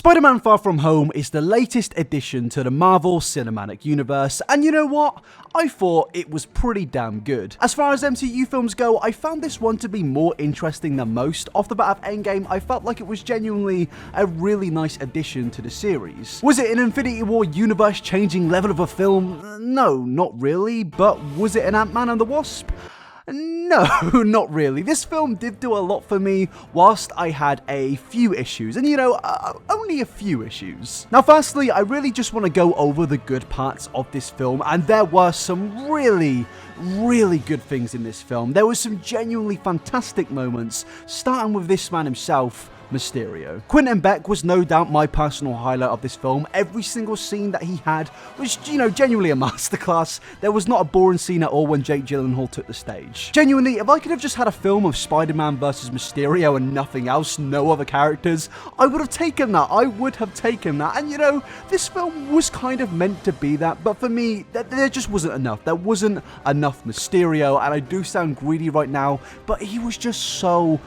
Spider-Man Far From Home is the latest addition to the Marvel Cinematic Universe, and you know what? I thought it was pretty damn good. As far as MCU films go, I found this one to be more interesting than most. Off the bat of Endgame, I felt like it was genuinely a really nice addition to the series. Was it an Infinity War universe-changing level of a film? No, not really, but was it an Ant-Man and the Wasp? No, not really. This film did do a lot for me, whilst I had a few issues, and only a few issues. Now, firstly, I really just want to go over the good parts of this film, and there were some really good things in this film. There were some genuinely fantastic moments, starting with this man himself, Mysterio. Quentin Beck was no doubt my personal highlight of this film. Every single scene that he had was, genuinely a masterclass. There was not a boring scene at all when Jake Gyllenhaal took the stage. Genuinely, if I could have just had a film of Spider-Man versus Mysterio and nothing else, no other characters, I would have taken that. I would have taken that. And this film was kind of meant to be that, but for me, there just wasn't enough. There wasn't enough Mysterio, and I do sound greedy right now, but he was just so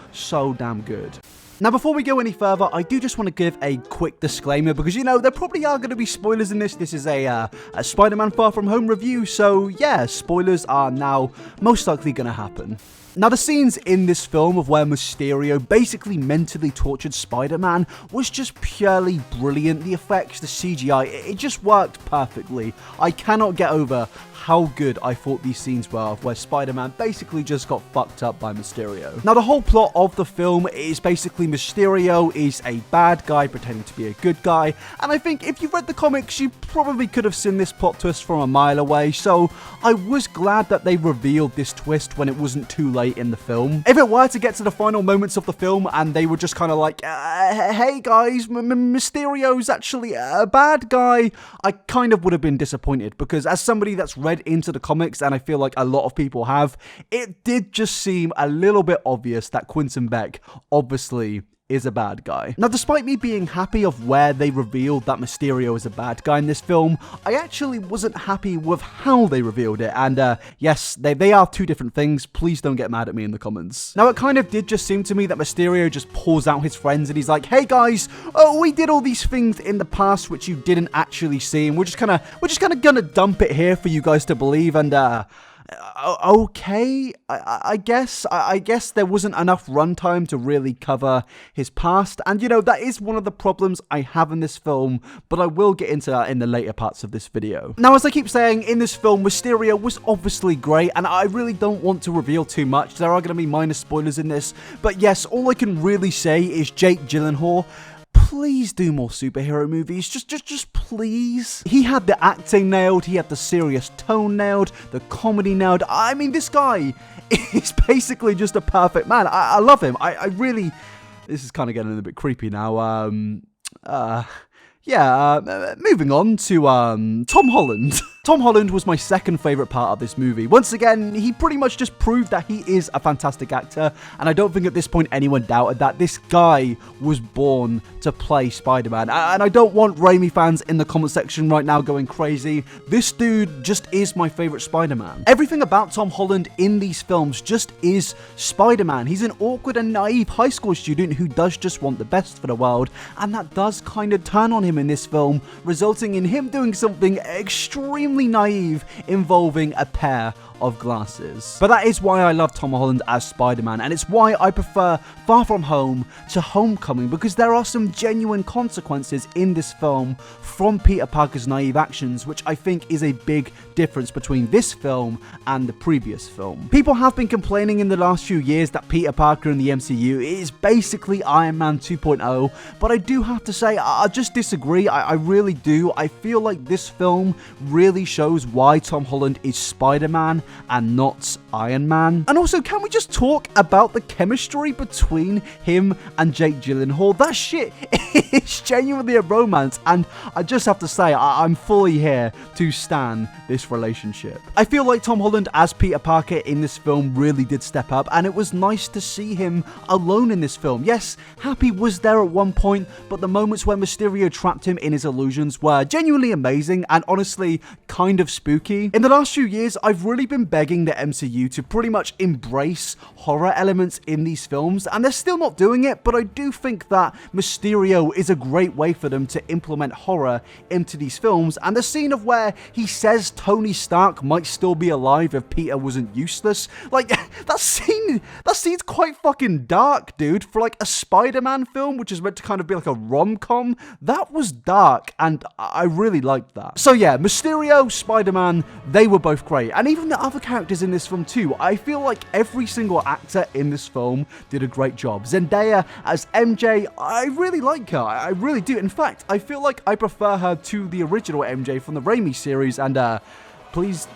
damn good. Now, before we go any further, I do just want to give a quick disclaimer because, there probably are going to be spoilers in this. This is a Spider-Man Far From Home review, so yeah, spoilers are now most likely going to happen. Now, the scenes in this film of where Mysterio basically mentally tortured Spider-Man was just purely brilliant. The effects, the CGI, it just worked perfectly. I cannot get over how good I thought these scenes were of where Spider-Man basically just got fucked up by Mysterio. Now, the whole plot of the film is basically Mysterio is a bad guy pretending to be a good guy, and I think if you've read the comics, you probably could have seen this plot twist from a mile away, so I was glad that they revealed this twist when it wasn't too late in the film. If it were to get to the final moments of the film and they were just kind of like, hey guys, Mysterio's actually a bad guy, I kind of would have been disappointed, because as somebody that's read into the comics, and I feel like a lot of people have, it did just seem a little bit obvious that Quentin Beck obviously is a bad guy. Now, despite me being happy of where they revealed that Mysterio is a bad guy in this film, I actually wasn't happy with how they revealed it, and yes, they are two different things. Please don't get mad at me in the comments. Now, it kind of did just seem to me that Mysterio just pulls out his friends and he's like, hey guys, we did all these things in the past which you didn't actually see, and we're just kind of gonna dump it here for you guys to believe, and okay, I guess there wasn't enough runtime to really cover his past, and that is one of the problems I have in this film, but I will get into that in the later parts of this video. Now, as I keep saying, in this film, Mysterio was obviously great, and I really don't want to reveal too much. There are going to be minor spoilers in this, but yes, all I can really say is Jake Gyllenhaal, please do more superhero movies. Just please. He had the acting nailed. He had the serious tone nailed. The comedy nailed. I mean, this guy is basically just a perfect man. I love him. I really... This is kind of getting a little bit creepy now. Moving on to Tom Holland. Tom Holland was my second favorite part of this movie. Once again, he pretty much just proved that he is a fantastic actor, and I don't think at this point anyone doubted that. This guy was born to play Spider-Man, and I don't want Raimi fans in the comment section right now going crazy. This dude just is my favorite Spider-Man. Everything about Tom Holland in these films just is Spider-Man. He's an awkward and naive high school student who does just want the best for the world, and that does kind of turn on him in this film, resulting in him doing something extremely naive involving a pair of glasses. But that is why I love Tom Holland as Spider-Man, and it's why I prefer Far From Home to Homecoming, because there are some genuine consequences in this film from Peter Parker's naive actions, which I think is a big difference between this film and the previous film. People have been complaining in the last few years that Peter Parker in the MCU is basically Iron Man 2.0, but I do have to say, I just disagree. I really do. I feel like this film really shows why Tom Holland is Spider-Man and not Iron Man. And also, can we just talk about the chemistry between him and Jake Gyllenhaal? That shit is genuinely a romance, and I just have to say, I'm fully here to stan this relationship. I feel like Tom Holland as Peter Parker in this film really did step up, and it was nice to see him alone in this film. Yes, Happy was there at one point, but the moments where Mysterio trapped him in his illusions were genuinely amazing and honestly kind of spooky. In the last few years, I've really been been begging the MCU to pretty much embrace horror elements in these films, and they're still not doing it, but I do think that Mysterio is a great way for them to implement horror into these films, and the scene of where he says Tony Stark might still be alive if Peter wasn't useless, like, that scene's quite fucking dark, dude. For like a Spider-Man film, which is meant to kind of be like a rom-com, that was dark, and I really liked that. So yeah, Mysterio, Spider-Man, they were both great, and even the other characters in this film too. I feel like every single actor in this film did a great job. Zendaya as MJ, I really like her, I really do. In fact, I feel like I prefer her to the original MJ from the Raimi series, and please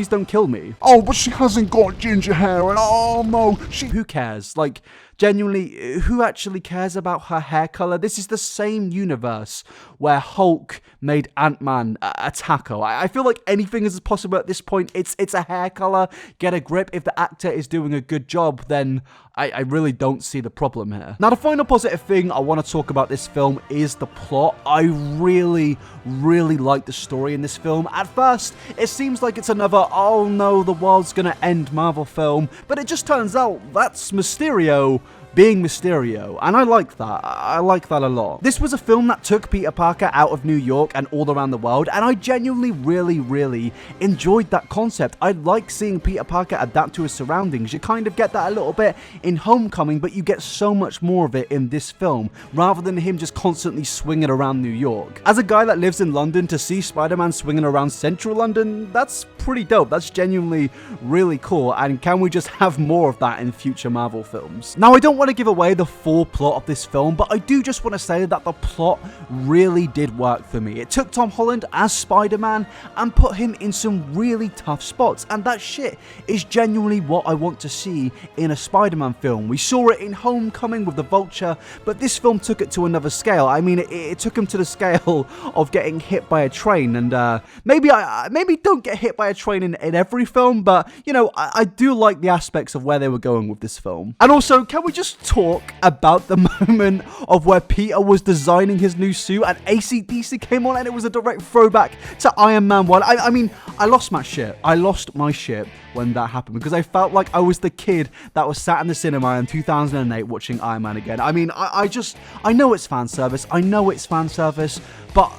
don't kill me. Oh, but she hasn't got ginger hair, and oh no, Who cares? Like, genuinely, who actually cares about her hair color? This is the same universe where Hulk made Ant-Man a taco. I feel like anything is possible at this point. It's a hair color. Get a grip. If the actor is doing a good job, then I really don't see the problem here. Now, the final positive thing I want to talk about this film is the plot. I really like the story in this film. At first, it seems like it's another, oh no, the world's gonna end Marvel film, but it just turns out that's Mysterio being Mysterio, and I like that. I like that a lot. This was a film that took Peter Parker out of New York and all around the world, and I genuinely really enjoyed that concept. I like seeing Peter Parker adapt to his surroundings. You kind of get that a little bit in Homecoming, but you get so much more of it in this film, rather than him just constantly swinging around New York. As a guy that lives in London, to see Spider-Man swinging around central London, that's pretty dope. That's genuinely really cool, and can we just have more of that in future Marvel films? Now, I don't want to give away the full plot of this film, but I do just want to say that the plot really did work for me. It took Tom Holland as Spider-Man and put him in some really tough spots, and that shit is genuinely what I want to see in a Spider-Man film. We saw it in Homecoming with the Vulture, but this film took it to another scale. I mean, it took him to the scale of getting hit by a train, and maybe don't get hit by a train in every film, but you know, I do like the aspects of where they were going with this film. And also, can we just talk about the moment of where Peter was designing his new suit and AC/DC came on and it was a direct throwback to Iron Man 1. I mean, I lost my shit. I lost my shit when that happened, because I felt like I was the kid that was sat in the cinema in 2008 watching Iron Man again. I mean, I know it's fan service. I know it's fan service, but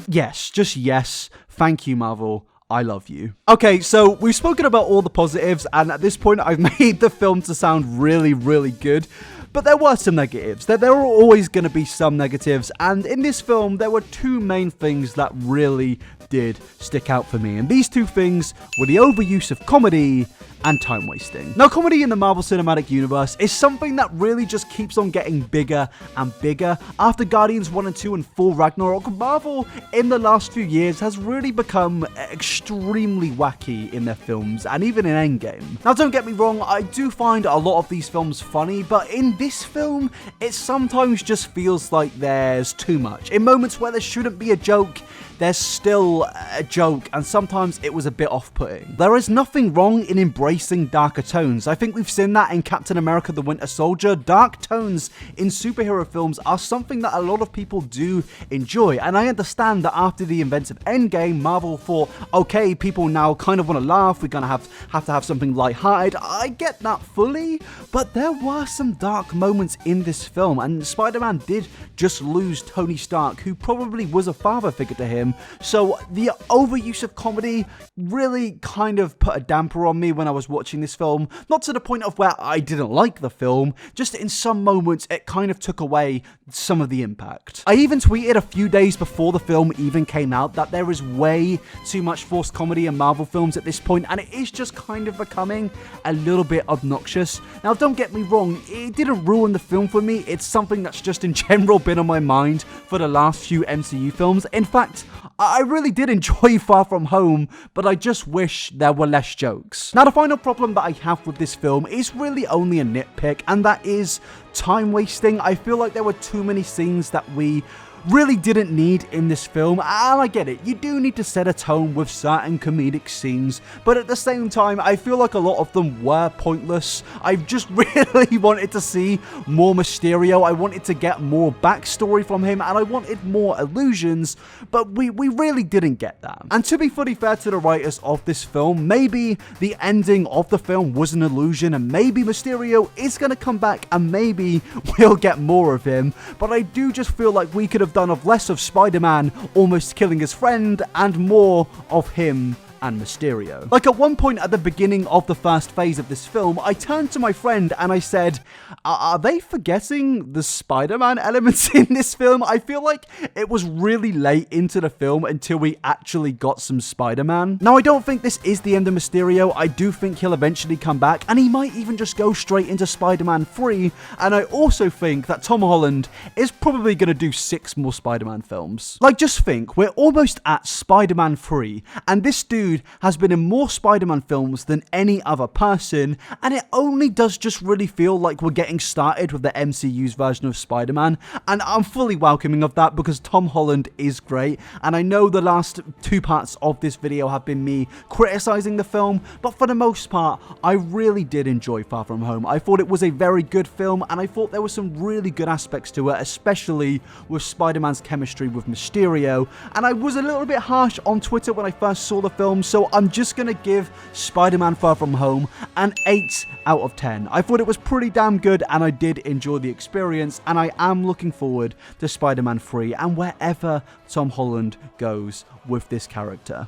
yes, just yes. Thank you, Marvel. I love you. Okay, so we've spoken about all the positives, and at this point, I've made the film to sound really good. But there were some negatives. There are always going to be some negatives, and in this film, there were two main things that really did stick out for me, and these two things were the overuse of comedy and time wasting. Now, comedy in the Marvel Cinematic Universe is something that really just keeps on getting bigger and bigger. After Guardians 1 and 2 and Thor Ragnarok, Marvel in the last few years has really become extremely wacky in their films, and even in Endgame. Now, don't get me wrong, I do find a lot of these films funny, but in this film, it sometimes just feels like there's too much. In moments where there shouldn't be a joke, there's still a joke, and sometimes it was a bit off-putting. There is nothing wrong in embracing darker tones. I think we've seen that in Captain America: The Winter Soldier. Dark tones in superhero films are something that a lot of people do enjoy, and I understand that after the events of Endgame, Marvel thought, okay, people now kind of want to laugh, we're gonna have to have something lighthearted. I get that fully, but there were some dark moments in this film, and Spider-Man did just lose Tony Stark, who probably was a father figure to him. So the overuse of comedy really kind of put a damper on me when I was watching this film. Not to the point of where I didn't like the film, just in some moments it kind of took away some of the impact. I even tweeted a few days before the film even came out that there is way too much forced comedy in Marvel films at this point, and it is just kind of becoming a little bit obnoxious. Now, don't get me wrong, it didn't ruin the film for me. It's something that's just in general been on my mind for the last few MCU films. In fact, I really did enjoy Far From Home, but I just wish there were less jokes. Now, the final problem that I have with this film is really only a nitpick, and that is time wasting. I feel like there were too many scenes that we really didn't need in this film. And I get it, you do need to set a tone with certain comedic scenes, but at the same time, I feel like a lot of them were pointless. I just really wanted to see more Mysterio. I wanted to get more backstory from him, and I wanted more illusions, but we really didn't get that. And to be fully fair to the writers of this film, maybe the ending of the film was an illusion, and maybe Mysterio is going to come back, and maybe we'll get more of him, but I do just feel like we could have done less of Spider-Man almost killing his friend and more of him and Mysterio. Like, at one point at the beginning of the first phase of this film, I turned to my friend and I said, are they forgetting the Spider-Man elements in this film? I feel like it was really late into the film until we actually got some Spider-Man. Now, I don't think this is the end of Mysterio. I do think he'll eventually come back, and he might even just go straight into Spider-Man 3, and I also think that Tom Holland is probably going to do 6 more Spider-Man films. Like, just think, we're almost at Spider-Man 3, and this dude has been in more Spider-Man films than any other person, and it only does just really feel like we're getting started with the MCU's version of Spider-Man, and I'm fully welcoming of that because Tom Holland is great, and I know the last 2 parts of this video have been me criticizing the film, but for the most part, I really did enjoy Far From Home. I thought it was a very good film, and I thought there were some really good aspects to it, especially with Spider-Man's chemistry with Mysterio, and I was a little bit harsh on Twitter when I first saw the film, so I'm just going to give Spider-Man Far From Home an 8 out of 10. I thought it was pretty damn good, and I did enjoy the experience, and I am looking forward to Spider-Man 3 and wherever Tom Holland goes with this character.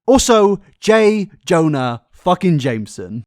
Also, J. Jonah fucking Jameson.